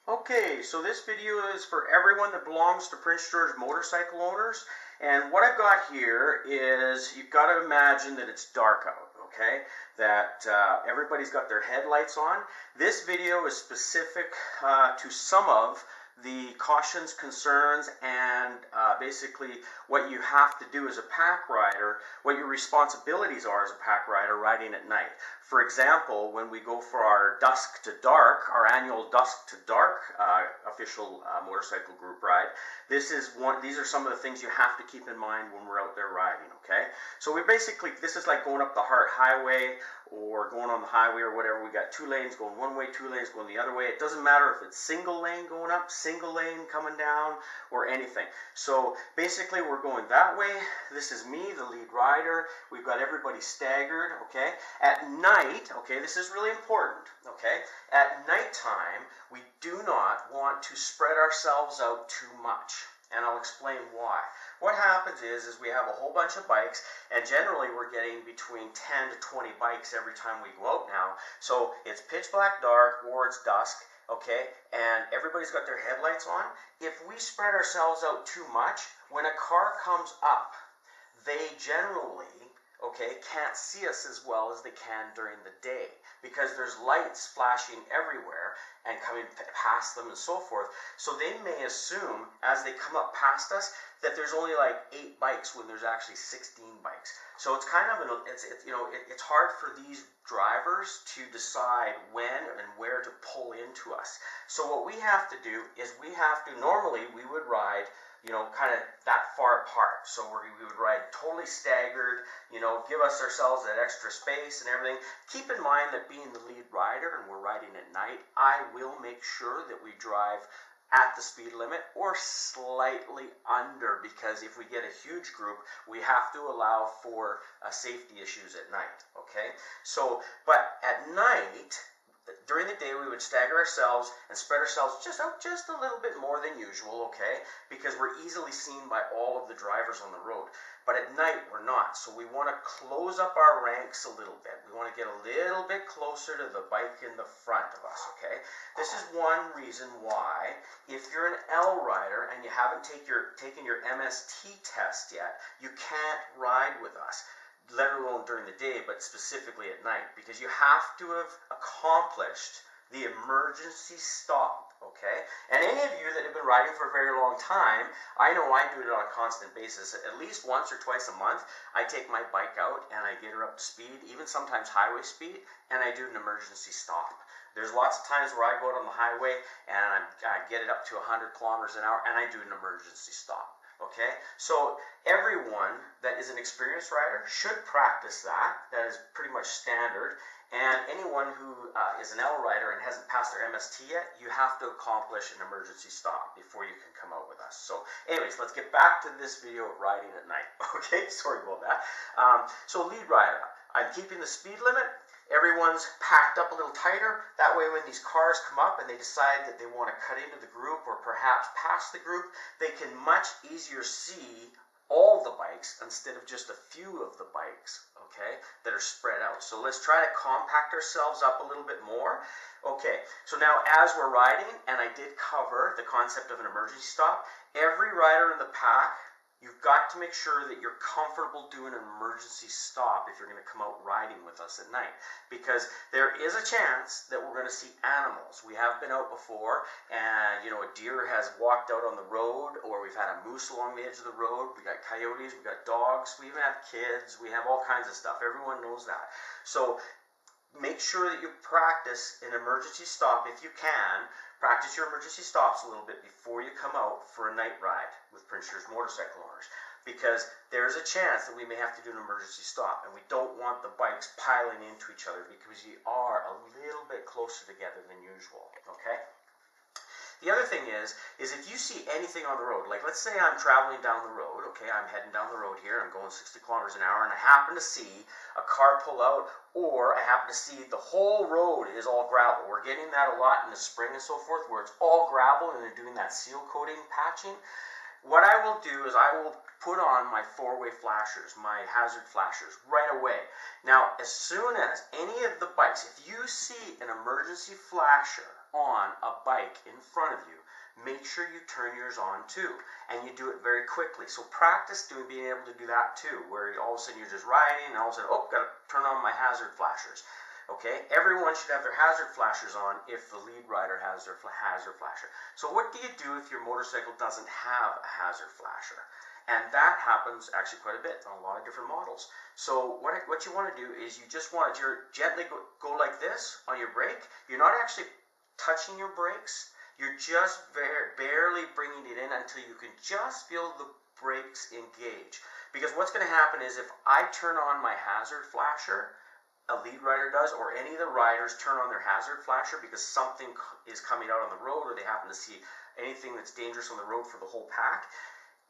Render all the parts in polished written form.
Okay, so this video is for everyone that belongs to Prince George motorcycle owners. And what I've got here is, you've got to imagine that it's dark out, okay? That everybody's got their headlights on. This video is specific to some of the cautions, concerns, and basically what you have to do as a pack rider, what your responsibilities are as a pack rider riding at night. For example, when we go for our dusk to dark, our annual dusk to dark official motorcycle group ride, these are some of the things you have to keep in mind when we're out there riding, okay? So this is like going up the Hart Highway or going on the highway or whatever. We got 2 lanes going one way, 2 lanes going the other way. It doesn't matter if it's single lane going up, single lane coming down, or anything. So basically we're going that way. This is me, the lead rider. We've got everybody staggered, okay? At night, okay, this is really important, okay? At nighttime, we do not want to spread ourselves out too much. And I'll explain why. What happens is we have a whole bunch of bikes, and generally we're getting between 10 to 20 bikes every time we go out now. So it's pitch black dark or it's dusk, okay, and everybody's got their headlights on. If we spread ourselves out too much, when a car comes up, they generally, okay, can't see us as well as they can during the day because there's lights flashing everywhere and coming past them and so forth. So they may assume as they come up past us that there's only like 8 bikes when there's actually 16 bikes. So it's kind of it's hard for these drivers to decide when and where to pull into us. So what we have to do is normally we would ride, kind of that far apart. So we would ride totally staggered, give ourselves that extra space and everything. Keep in mind that being the lead rider and we're riding at night, I will make sure that we drive at the speed limit or slightly under, because if we get a huge group, we have to allow for safety issues at night, okay? So, but at night, during the day, we would stagger ourselves and spread ourselves just out just a little bit more than usual, okay? Because we're easily seen by all of the drivers on the road. But at night, we're not. So we want to close up our ranks a little bit. We want to get a little bit closer to the bike in the front of us, okay? This is one reason why, if you're an L rider and you haven't taken your MST test yet, you can't ride with us, let alone during the day, but specifically at night, because you have to have accomplished the emergency stop, okay? And any of you that have been riding for a very long time, I know I do it on a constant basis. At least once or twice a month, I take my bike out and I get her up to speed, even sometimes highway speed, and I do an emergency stop. There's lots of times where I go out on the highway and I get it up to 100 kilometers an hour and I do an emergency stop. Okay, so everyone that is an experienced rider should practice that. That is pretty much standard. And anyone who is an L rider and hasn't passed their MST yet, you have to accomplish an emergency stop before you can come out with us. So anyways, let's get back to this video of riding at night. Okay, sorry about that. So lead rider, I'm keeping the speed limit. Everyone's packed up a little tighter. That way when these cars come up and they decide that they want to cut into the group or perhaps pass the group, they can much easier see all the bikes instead of just a few of the bikes, okay, that are spread out. So let's try to compact ourselves up a little bit more. Okay, so now as we're riding, and I did cover the concept of an emergency stop, every rider in the pack, you've got to make sure that you're comfortable doing an emergency stop if you're going to come out riding with us at night. Because there is a chance that we're going to see animals. We have been out before and, a deer has walked out on the road, or we've had a moose along the edge of the road. We got coyotes, we got dogs, we even have kids, we have all kinds of stuff. Everyone knows that. So make sure that you practice an emergency stop if you can. Practice your emergency stops a little bit before you come out for a night ride with Prince George motorcycle owners, because there's a chance that we may have to do an emergency stop, and we don't want the bikes piling into each other because we are a little bit closer together than usual, okay? The other thing is if you see anything on the road, like let's say I'm traveling down the road, okay, I'm heading down the road here, I'm going 60 kilometers an hour, and I happen to see a car pull out, or I happen to see the whole road is all gravel. We're getting that a lot in the spring and so forth, where it's all gravel and they're doing that seal coating patching. what I will do is I will put on my four-way flashers, my hazard flashers, right away. Now, as soon as any of the bikes, if you see an emergency flasher on a bike in front of you, make sure you turn yours on too, and you do it very quickly. So practice being able to do that too, where all of a sudden you're just riding, and all of a sudden, oh, got to turn on my hazard flashers. Okay, everyone should have their hazard flashers on if the lead rider has their hazard flasher. So what do you do if your motorcycle doesn't have a hazard flasher? And that happens actually quite a bit on a lot of different models. So what you want to do is you just want to gently go like this on your brake. You're not actually touching your brakes. You're just barely bringing it in until you can just feel the brakes engage. Because what's going to happen is if I turn on my hazard flasher, a lead rider does, or any of the riders turn on their hazard flasher because something is coming out on the road or they happen to see anything that's dangerous on the road for the whole pack,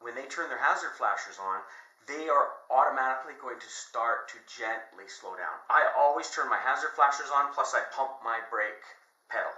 when they turn their hazard flashers on, they are automatically going to start to gently slow down. I always turn my hazard flashers on, plus I pump my brake pedal.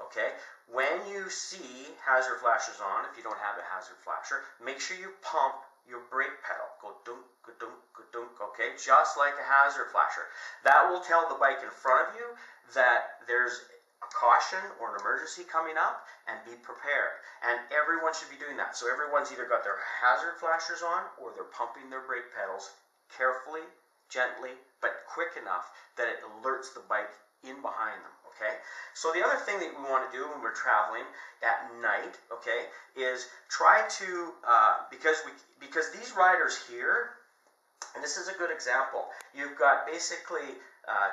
Okay? When you see hazard flashers on, if you don't have a hazard flasher, make sure you pump your brake pedal. Go dunk, go dunk, go dunk, okay? Just like a hazard flasher. That will tell the bike in front of you that there's a caution or an emergency coming up, and be prepared. And everyone should be doing that. So everyone's either got their hazard flashers on or they're pumping their brake pedals carefully, gently, but quick enough that it alerts the bike in behind them. Okay, so the other thing that we want to do when we're traveling at night, okay, is try to because these riders here, and this is a good example. You've got basically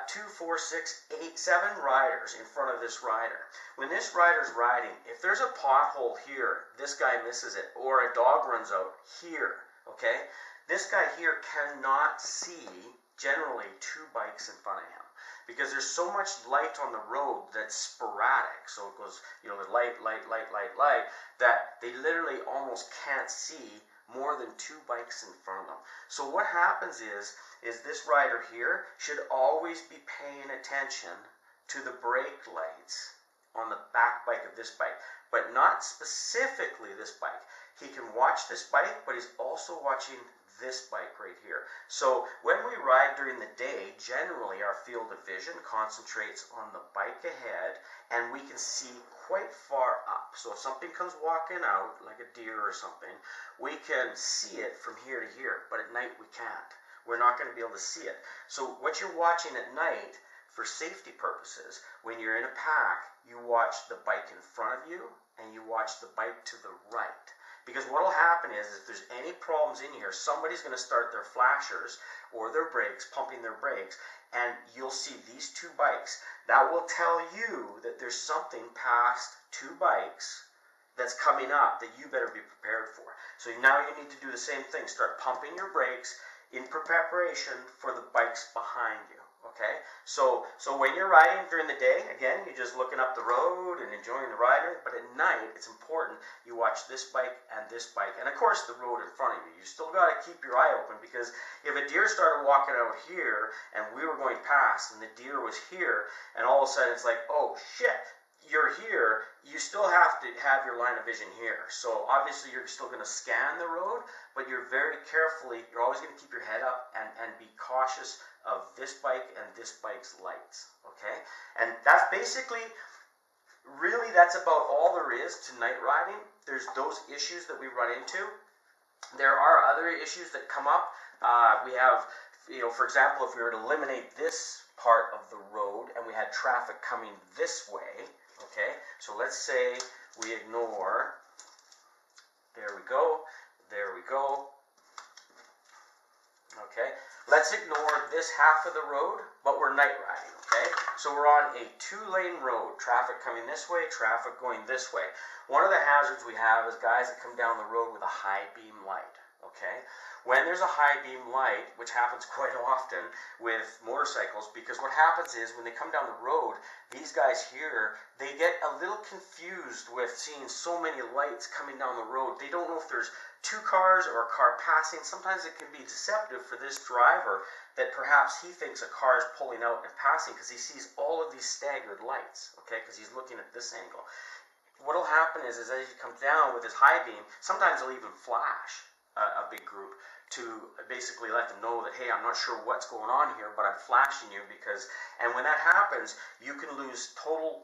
2, 4, 6, 8, 7 riders in front of this rider. When this rider's riding, if there's a pothole here, this guy misses it, or a dog runs out here, okay, this guy here cannot see generally 2 bikes in front of him. Because there's so much light on the road that's sporadic. So it goes, you know, light, that they literally almost can't see more than 2 bikes in front of them. So what happens is this rider here should always be paying attention to the brake lights on the back bike of this bike, but not specifically this bike. He can watch this bike, but he's also watching this bike right here. So when we ride during the day, generally our field of vision concentrates on the bike ahead, and we can see quite far up. So if something comes walking out, like a deer or something, we can see it from here to here, but at night we can't. We're not going to be able to see it. So what you're watching at night, for safety purposes, when you're in a pack, you watch the bike in front of you and you watch the bike to the right. Because what will happen is if there's any problems in here, somebody's going to start their flashers or their brakes, pumping their brakes, and you'll see these 2 bikes. That will tell you that there's something past 2 bikes that's coming up that you better be prepared for. So now you need to do the same thing. Start pumping your brakes in preparation for the bikes behind you. Okay, so when you're riding during the day, again, you're just looking up the road and enjoying the rider. But at night, it's important you watch this bike, and of course the road in front of you. You still got to keep your eye open, because if a deer started walking out here and we were going past and the deer was here, and all of a sudden it's like, oh shit, you're here, you still have to have your line of vision here. So obviously you're still going to scan the road, but you're always going to keep your head up and be cautious of this bike and this bike's lights, okay? And that's basically, really, that's about all there is to night riding. There's those issues that we run into. There are other issues that come up. We have, you know, for example, if we were to eliminate this part of the road and we had traffic coming this way, okay? So let's say we ignore, there we go, okay? Let's ignore this half of the road, but we're night riding, okay? So we're on a 2-lane road, traffic coming this way, traffic going this way. One of the hazards we have is guys that come down the road with a high beam light, okay? When there's a high beam light, which happens quite often with motorcycles, because what happens is when they come down the road, these guys here, they get a little confused with seeing so many lights coming down the road. They don't know if there's 2 cars or a car passing. Sometimes it can be deceptive for this driver that perhaps he thinks a car is pulling out and passing because he sees all of these staggered lights, okay, because he's looking at this angle. what'll happen is as he comes down with his high beam, sometimes he'll even flash a big group to basically let them know that, hey, I'm not sure what's going on here, but I'm flashing you because, and when that happens, you can lose total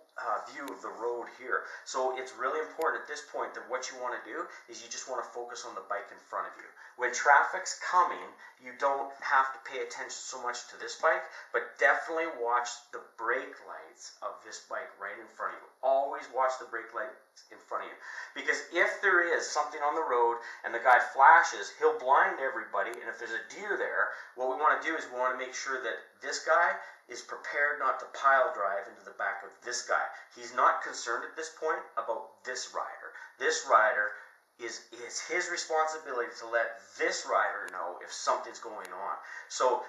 view of the road here. So it's really important at this point that what you want to do is you just want to focus on the bike in front of you. When traffic's coming, you don't have to pay attention so much to this bike, but definitely watch the brake lights of this bike right in front of you. Always watch the brake lights in front of you. Because if there is something on the road and the guy flashes, he'll blind everybody, and if there's a deer there, what we want to do is we want to make sure that this guy is prepared not to pile drive into the back of this guy. He's not concerned at this point about this rider. This rider is his responsibility to let this rider know if something's going on. So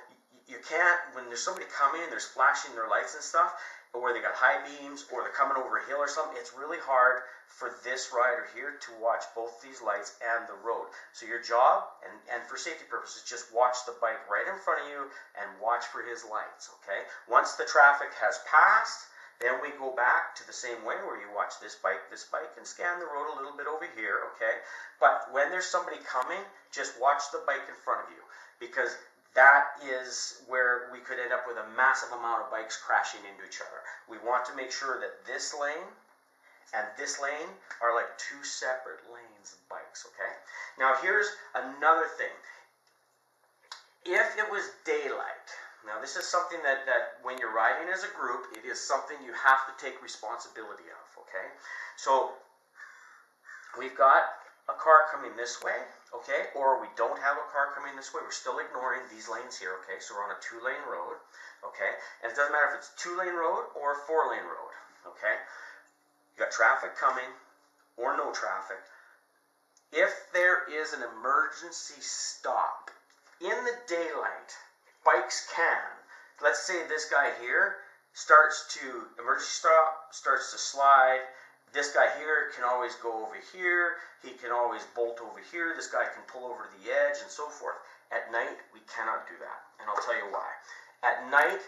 you can't, when there's somebody coming and there's flashing their lights and stuff, or they got high beams, or they're coming over a hill or something, it's really hard for this rider here to watch both these lights and the road. So your job, and for safety purposes, just watch the bike right in front of you and watch for his lights, okay? Once the traffic has passed, then we go back to the same way where you watch this bike, and scan the road a little bit over here, okay? But when there's somebody coming, just watch the bike in front of you, because that is where we could end up with a massive amount of bikes crashing into each other. We want to make sure that this lane and this lane are like two separate lanes of bikes, okay? Now here's another thing. If it was daylight, now this is something that when you're riding as a group, it is something you have to take responsibility of, okay? So we've got a car coming this way, okay, or we don't have a car coming this way. We're still ignoring these lanes here, okay, so we're on a 2-lane road, okay, and it doesn't matter if it's a 2-lane road or a 4-lane road, okay. You got traffic coming or no traffic. If there is an emergency stop in the daylight, bikes can, let's say this guy here emergency stop, starts to slide. This guy here can always go over here. He can always bolt over here. This guy can pull over the edge and so forth. At night, we cannot do that. And I'll tell you why. At night,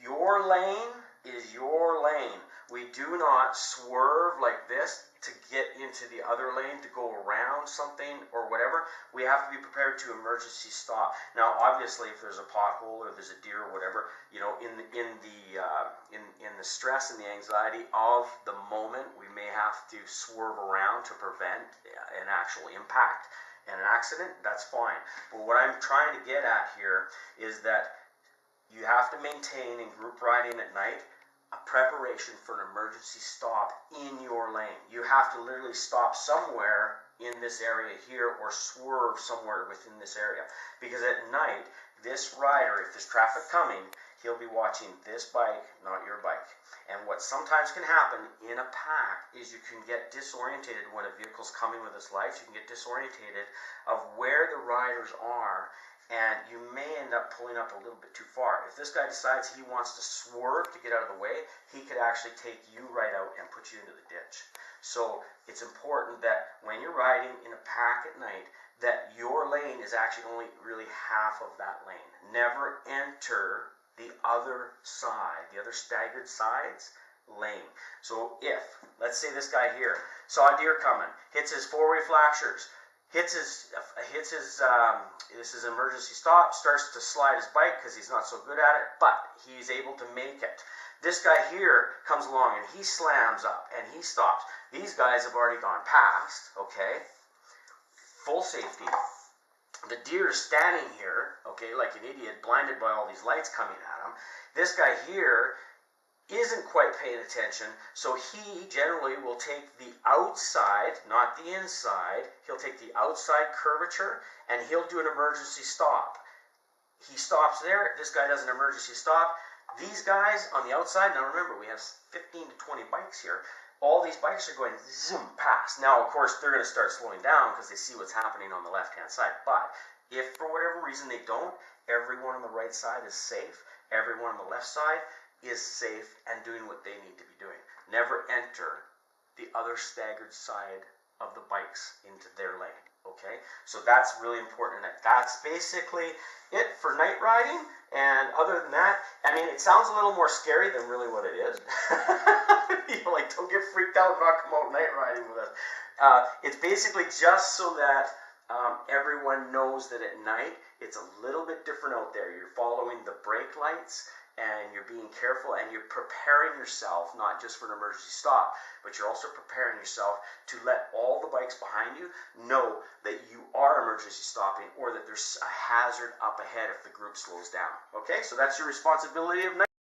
your lane is your lane. We do not swerve like this to get into the other lane, to go around something or whatever. We have to be prepared to emergency stop. Now, obviously, if there's a pothole or there's a deer or whatever, you know, in the stress and the anxiety of the moment, we may have to swerve around to prevent an actual impact and an accident. That's fine. But what I'm trying to get at here is that you have to maintain in group riding at night a preparation for an emergency stop in your lane. You have to literally stop somewhere in this area here or swerve somewhere within this area. Because at night, this rider, if there's traffic coming, he'll be watching this bike, not your bike. And what sometimes can happen in a pack is you can get disorientated when a vehicle's coming with its lights. You can get disorientated of where the riders are, and you may end up pulling up a little bit too far. If this guy decides he wants to swerve to get out of the way, he could actually take you right out and put you into the ditch. So it's important that when you're riding in a pack at night, that your lane is actually only really half of that lane. Never enter the other side, the other staggered sides lane. So if, let's say this guy here saw a deer coming, hits his four-way flashers, this is an emergency stop, starts to slide his bike because he's not so good at it, but he's able to make it. This guy here comes along and he slams up and he stops. These guys have already gone past, okay? Full safety. The deer is standing here, okay, like an idiot, blinded by all these lights coming at him. This guy here isn't quite paying attention, so he generally will take the outside, not the inside. He'll take the outside curvature and he'll do an emergency stop. He stops there. This guy does an emergency stop. These guys on the outside, now remember, we have 15 to 20 bikes here. All these bikes are going zoom past. Now, of course, they're going to start slowing down because they see what's happening on the left-hand side. But if for whatever reason they don't, everyone on the right side is safe. Everyone on the left side is safe and doing what they need to be doing. Never enter the other staggered side of the bikes into their lane, okay? So that's really important. And that's basically it for night riding. And other than that, I mean, it sounds a little more scary than really what it is. Like, don't get freaked out and not come out night riding with us. It's basically just so that everyone knows that at night it's a little bit different out there. You're following the brake lights, and you're being careful, and you're preparing yourself not just for an emergency stop, but you're also preparing yourself to let all the bikes behind you know that you are emergency stopping, or that there's a hazard up ahead if the group slows down. Okay, so that's your responsibility of night.